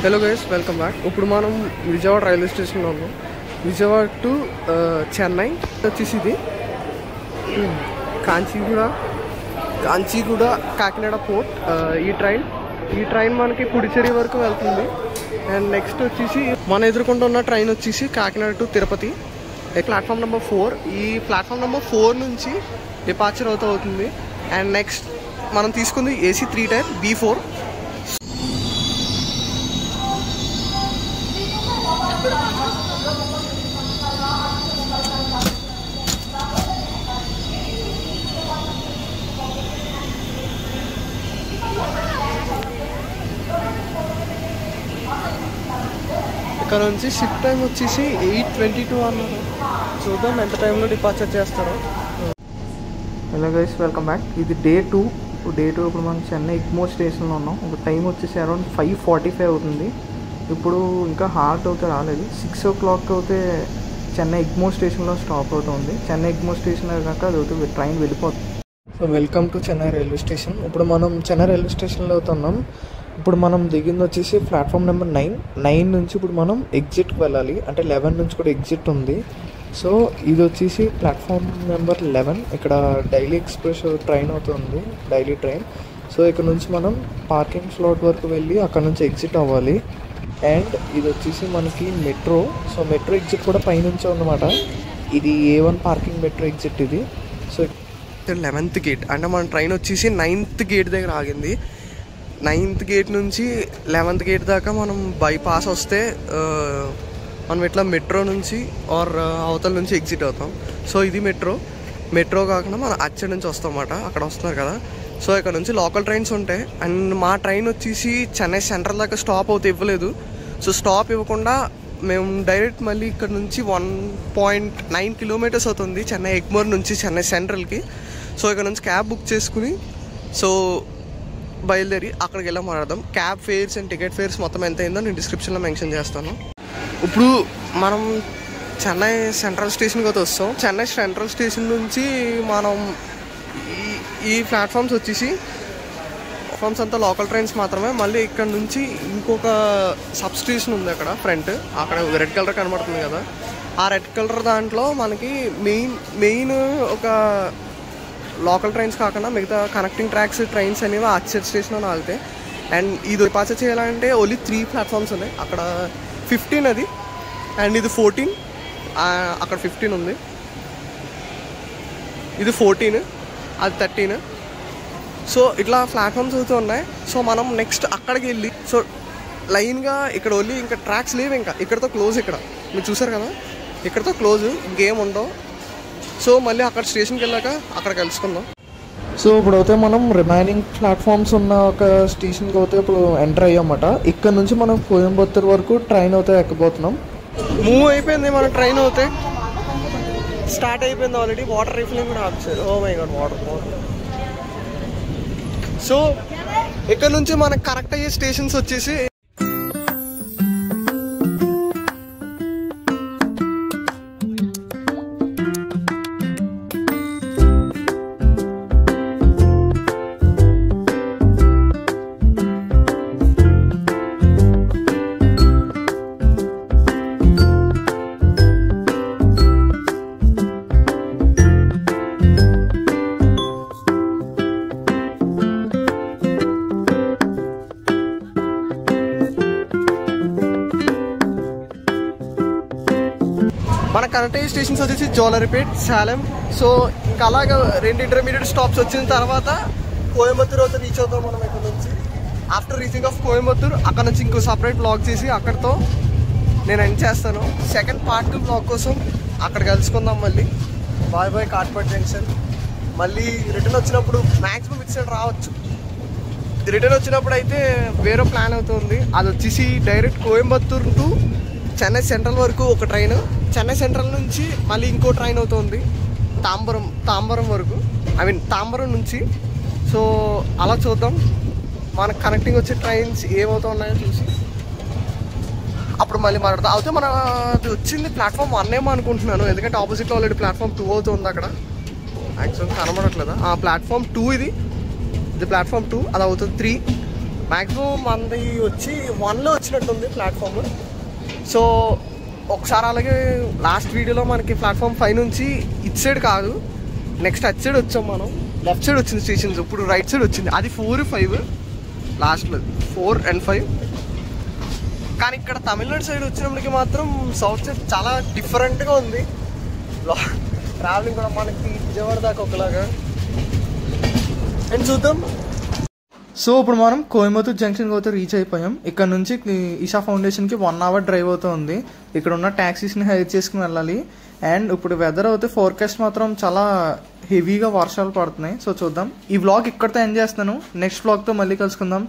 Hello guys, welcome back. ఇప్పుడు మనం Vijayawada railway స్టేషన్లో ఉన్నాం. విజయవాడ టు చెన్నై వచ్చేసి ఇది కాంచీగూడ కాకినాడ పోర్ట్. ఈ ట్రైన్ మనకి పుడిచేరి వరకు వెళ్తుంది. అండ్ నెక్స్ట్ వచ్చేసి మన ఎదుర్కొంటూ ఉన్న ట్రైన్ వచ్చేసి Kakinada to Tirupati, platform number 4. ఈ ప్లాట్ఫామ్ నెంబర్ 4 నుంచి డిపార్చర్ అవుతుంది. అండ్ నెక్స్ట్ మనం తీసుకుంది AC 3 టైర్ B4. ఇక్కడ నుంచి షిఫ్ట్ టైం వచ్చేసి 8:22 అన్నారు. చూద్దాం ఎంత టైంలో డిపార్చర్ చేస్తారో. Hello guys, welcome back. ఇది డే 2. ఇప్పుడు మనం చెన్నై ఎగ్మోర్ స్టేషన్లో ఉన్నాం. ఒక టైం వచ్చేసి అరౌండ్ 5:45 అవుతుంది. ఇప్పుడు ఇంకా హార్ట్ అవుతే రాలేదు. 6 o'clock అవుతే చెన్నై ఎగ్మోర్ స్టేషన్లో స్టాప్ అవుతుంది. చెన్నై ఎగ్మోర్ స్టేషన్ కాక అది అవుతుంది ట్రైన్ వెళ్ళిపోతుంది. So welcome to Chennai railway station. ఇప్పుడు మనం చెన్నై రైల్వే స్టేషన్లో అవుతున్నాం. ఇప్పుడు మనం దిగింది వచ్చేసి ప్లాట్ఫామ్ నెంబర్ 9 నుంచి ఇప్పుడు మనం ఎగ్జిట్కి వెళ్ళాలి. అంటే 11 నుంచి కూడా ఎగ్జిట్ ఉంది. సో ఇది వచ్చేసి ప్లాట్ఫామ్ నెంబర్ 11. ఇక్కడ డైలీ ఎక్స్ప్రెస్ ట్రైన్ అవుతుంది, డైలీ ట్రైన్. సో ఇక్కడ నుంచి మనం పార్కింగ్ స్లాట్ వరకు వెళ్ళి అక్కడ నుంచి ఎగ్జిట్ అవ్వాలి. అండ్ ఇది వచ్చేసి మనకి మెట్రో. సో మెట్రో ఎగ్జిట్ కూడా పైనుంచే ఉందన్నమాట. ఇది A1 పార్కింగ్ మెట్రో ఎగ్జిట్ ఇది. సో 11th గేట్, అంటే మన ట్రైన్ వచ్చేసి 9th గేట్ దగ్గర ఆగింది. 9th గేట్ నుంచి 11th గేట్ దాకా మనం బైపాస్ వస్తే మనం ఇట్లా మెట్రో నుంచి ఆర్ అవతల నుంచి ఎగ్జిట్ అవుతాం. సో ఇది మెట్రో కాకుండా మనం అచ్చడి నుంచి వస్తాం అన్నమాట. అక్కడ వస్తున్నారు కదా. సో ఇక్కడ నుంచి లోకల్ ట్రైన్స్ ఉంటాయి. అండ్ మా ట్రైన్ వచ్చేసి చెన్నై సెంట్రల్ దాకా స్టాప్ అవుతే ఇవ్వలేదు. సో స్టాప్ ఇవ్వకుండా మేము డైరెక్ట్ మళ్ళీ ఇక్కడ నుంచి 1.9 kilometers అవుతుంది చెన్నై ఎగ్మోర్ నుంచి చెన్నై సెంట్రల్కి. సో ఇక్కడ నుంచి క్యాబ్ బుక్ చేసుకుని సో బయలుదేరి అక్కడికి వెళ్ళాం మాట్లాడదాం. Cab fares and ticket fares మొత్తం ఎంత అయిందో నేను డిస్క్రిప్షన్లో మెన్షన్ చేస్తాను. ఇప్పుడు మనం చెన్నై సెంట్రల్ స్టేషన్కి అయితే వస్తాం. చెన్నై సెంట్రల్ స్టేషన్ నుంచి మనం ఈ ప్లాట్ఫామ్స్ వచ్చేసి ప్లాట్ఫామ్స్ అంతా లోకల్ ట్రైన్స్ మాత్రమే. మళ్ళీ ఇక్కడ నుంచి ఇంకొక సబ్ స్టేషన్ ఉంది అక్కడ ఫ్రంట్, అక్కడ రెడ్ కలర్ కనబడుతుంది కదా. ఆ రెడ్ కలర్ దాంట్లో మనకి మెయిన్ ఒక లోకల్ ట్రైన్స్ కాకుండా మిగతా కనెక్టింగ్ ట్రైన్స్ అనేవి అచ్చడి స్టేషన్లో ఆగుతాయి. అండ్ ఇది డిపార్చర్ చేయాలంటే ఓన్లీ 3 ప్లాట్ఫామ్స్ ఉన్నాయి. అక్కడ 15 అది, అండ్ ఇది 14. అక్కడ 15 ఉంది, ఇది 14, అది 13. సో ఇట్లా ప్లాట్ఫామ్స్ అవుతూ ఉన్నాయి. సో మనం నెక్స్ట్ అక్కడికి వెళ్ళి సో లైన్గా ఇక్కడ ఓన్లీ ఇంకా ట్రాక్స్ లేవు, ఇంకా ఇక్కడతో క్లోజ్. ఇక్కడ మీరు చూసారు కదా, ఇక్కడతో క్లోజ్, ఇంకేం ఉండవు. సో మళ్ళీ అక్కడ స్టేషన్కి వెళ్ళాక అక్కడ కలుసుకుందాం. సో ఇప్పుడు అయితే మనం రిమైనింగ్ ప్లాట్ఫామ్స్ ఉన్న ఒక స్టేషన్కి అయితే ఇప్పుడు ఎంటర్ అయ్యామన్నమాట. ఇక్కడ నుంచి మనం కోయంబత్తూర్ వరకు ట్రైన్ అయితే ఎక్కబోతున్నాం. మూవ్ అయిపోయింది మన ట్రైన్ అయితే, స్టార్ట్ అయిపోయింది ఆల్రెడీ. వాటర్ రీఫిల్లింగ్ కూడా option. Oh my god, water. So ఇక్కడ నుంచి మనకు కరెక్ట్ అయ్యే స్టేషన్స్ వచ్చేసి మన కనెక్ట్ అయ్యే స్టేషన్స్ వచ్చేసి జోలారిపేట్, సాలెం. సో ఇంకా అలాగా 2 ఇంటర్మీడియట్ స్టాప్స్ వచ్చిన తర్వాత కోయంబత్తూర్ అయితే రీచ్ అవుతాం మనం. ఇక్కడ నుంచి ఆఫ్టర్ రీచింగ్ ఆఫ్ కోయంబత్తూర్ అక్కడ నుంచి ఇంకో సపరేట్ బ్లాగ్ చేసి అక్కడితో నేను ఎండ్ చేస్తాను. సెకండ్ పార్ట్ 2 బ్లాగ్ కోసం అక్కడ కలుసుకుందాం. మళ్ళీ బాయ్ కాట్పట్ జంక్షన్. మళ్ళీ రిటర్న్ వచ్చినప్పుడు మ్యాక్సిమం ఇటు సైడ్ రావచ్చు. రిటర్న్ వచ్చినప్పుడు అయితే వేరే ప్లాన్ అవుతుంది. అది వచ్చేసి direct Coimbatore to Chennai central వరకు ఒక ట్రైన్, చెన్నై సెంట్రల్ నుంచి మళ్ళీ ఇంకో ట్రైన్ అవుతుంది తాంబరం వరకు, తాంబరం నుంచి. సో అలా చూద్దాం మనకు కనెక్టింగ్ వచ్చే ట్రైన్స్ ఏమవుతా ఉన్నాయో చూసి అప్పుడు మళ్ళీ మాట్లాడతాం. అయితే మన వచ్చింది ప్లాట్ఫామ్ 1 ఏమో అనుకుంటున్నాను, ఎందుకంటే ఆపోజిట్లో ఆల్రెడీ ప్లాట్ఫామ్ 2 అవుతుంది అక్కడ. యాక్చువల్గా కనబడట్లేదా? ప్లాట్ఫామ్ 2 ఇది ప్లాట్ఫామ్ 2, అది అవుతుంది 3. మ్యాక్సిమం మనది వచ్చి 1లో వచ్చినట్టుంది ప్లాట్ఫామ్. సో ఒకసారి అలాగే లాస్ట్ వీడియోలో మనకి ప్లాట్ఫామ్ 5 నుంచి ఇటు సైడ్ కాదు, నెక్స్ట్ అటు సైడ్ వచ్చాం మనం. లెఫ్ట్ సైడ్ వచ్చింది స్టేషన్స్, ఇప్పుడు రైట్ సైడ్ వచ్చింది. అది 4, 5 లాస్ట్లో 4 and 5. కానీ ఇక్కడ తమిళనాడు సైడ్ వచ్చినప్పటికి మాత్రం సౌత్ సైడ్ చాలా డిఫరెంట్గా ఉంది. ట్రావెలింగ్ కూడా మనకి విజయవాడ దాకా ఒకలాగా. అండ్ చూద్దాం. సో ఇప్పుడు మనం కోయంబత్తూర్ జంక్షన్కి అయితే రీచ్ అయిపోయాం. ఇక్కడ నుంచి ఈషా ఫౌండేషన్కి 1 hour డ్రైవ్ అవుతుంది. ఇక్కడ ఉన్న ట్యాక్సీస్ని హైర్ చేసుకుని వెళ్ళాలి. అండ్ ఇప్పుడు వెదర్ అయితే ఫోర్కాస్ట్ మాత్రం చాలా హెవీగా వర్షాలు పడుతున్నాయి. సో చూద్దాం. ఈ వ్లాగ్ ఇక్కడితో ఎండ్ చేస్తాను. నెక్స్ట్ వ్లాగ్తో మళ్ళీ కలుసుకుందాం.